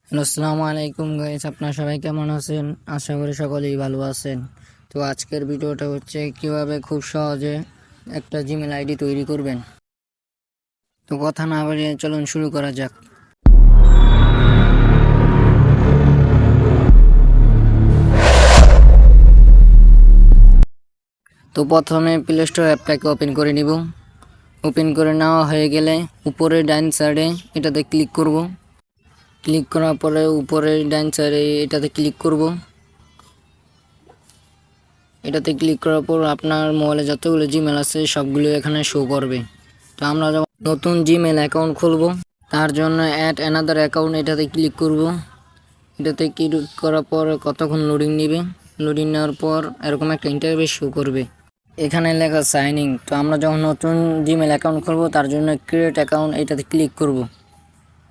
Hello, আসসালামু আলাইকুম guys. আপনারা সবাই কেমন আছেন? আশা করি সকলেই ভালো আছেন। তো আজকের ভিডিওটা হচ্ছে কিভাবে খুব সহজে একটা জিমেল আইডি তৈরি করবেন। তো কথা না বাড়িয়ে চলুন শুরু করা যাক। তো প্রথমে প্লে স্টোর অ্যাপটাকে ওপেন করে নিব। ওপেন করে নেওয়া হয়ে গেলে উপরে ডান সাইডে এটাতে ক্লিক করব। ক্লিক করার পরে উপরে ডান সাইডে এটাতে ক্লিক করব। এটাতে ক্লিক করার পর আপনার মোবাইলে যতগুলো জিমেল আছে সবগুলো এখানে শো করবে। তো আমরা যখন নতুন জিমেল অ্যাকাউন্ট খুলব তার জন্য অ্যাড অ্যানাদার অ্যাকাউন্ট এটাতে ক্লিক করব। এটাতে ক্লিক করার পর কতক্ষণ লোডিং নেবে। লোডিং নেওয়ার পর এরকম একটা ইন্টারফেস শো করবে। এখানে লেখা সাইন ইন। তো আমরা যখন নতুন জিমেল অ্যাকাউন্ট খুলব তার জন্য ক্রিয়েট অ্যাকাউন্ট এটাতে ক্লিক করব।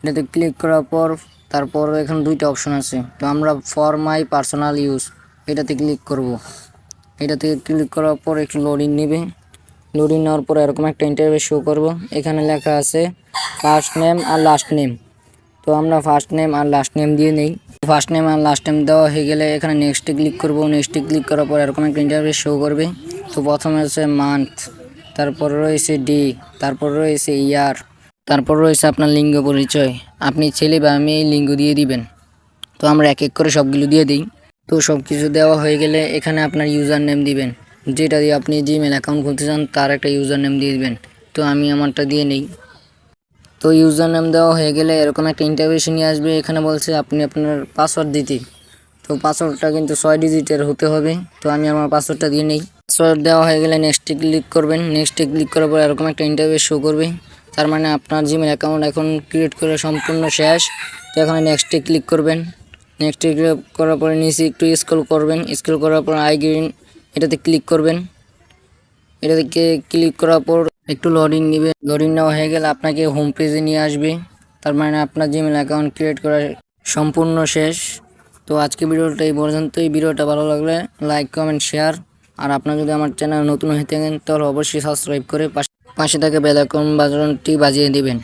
এটাতে ক্লিক করার পর তারপর এখানে দুইটা অপশন আছে। তো আমরা ফর মাই পার্সোনাল ইউজ এটাতে ক্লিক করব। এটাতে ক্লিক করার পর একটু লোডিং নেবে। লোডিং নেওয়ার পর এরকম একটা ইন্টারফেস শো করব। এখানে লেখা আছে ফার্স্ট নেম আর লাস্ট নেম। তো আমরা ফার্স্ট নেম আর লাস্ট নেম দিয়ে নেই। ফার্স্ট নেম আর লাস্ট নেম দেওয়া হয়ে গেলে এখানে নেক্সটে ক্লিক করব। নেক্সটে ক্লিক করার পর এরকম একটা ইন্টারফেস শো করবে। তো প্রথমে আছে মান্থ, তারপর রয়েছে ডে, তারপর রয়েছে ইয়ার, তারপর রয়েছে আপনার লিঙ্গ পরিচয়। আপনি ছেলে বা মেয়ে লিঙ্গ দিয়ে দিবেন। তো আমরা এক এক করে সবগুলো দিয়ে দিই। তো সব কিছু দেওয়া হয়ে গেলে এখানে আপনার ইউজার নেম দিবেন, যেটা দিয়ে আপনি জিমেল অ্যাকাউন্ট খুলতে চান তার একটা ইউজার নেম দিয়ে দিবেন। তো আমি আমারটা দিয়ে নিই। তো ইউজার নেম দেওয়া হয়ে গেলে এরকম একটা ইন্টারফেস নিয়ে আসবে। এখানে বলছে আপনি আপনার পাসওয়ার্ড দিতে। তো পাসওয়ার্ডটা কিন্তু 6 ডিজিটের হতে হবে। তো আমি আমার পাসওয়ার্ডটা দিয়ে নিই। পাসওয়ার্ড দেওয়া হয়ে গেলে নেক্সটে ক্লিক করবেন। নেক্সটে ক্লিক করার পর এরকম একটা ইন্টারফেস শো করবে। তার মানে আপনার জিমেল অ্যাকাউন্ট এখন ক্রিয়েট করে সম্পূর্ণ শেষ। তো এখানে নেক্সটে ক্লিক করবেন। নেক্সটে ক্লিক করার পরে নিচে একটু স্ক্রল করবেন। স্ক্রল করার পর আই গ্রিন এটাতে ক্লিক করবেন। এটাতে ক্লিক করার পর একটু লোডিং নেবে। লোডিং নেওয়া হয়ে গেলে আপনাকে হোম পেজে নিয়ে আসবে। তার মানে আপনার জিমেল অ্যাকাউন্ট ক্রিয়েট করা সম্পূর্ণ শেষ। তো আজকে ভিডিওটা এই পর্যন্তই। ভিডিওটা ভালো লাগলে লাইক, কমেন্ট, শেয়ার। আর আপনারা যদি আমার চ্যানেল নতুন হয়ে থাকেন তাহলে অবশ্যই সাবস্ক্রাইব করে পাশে থাকা বেল আইকন বাটনটি বাজিয়ে দিবেন।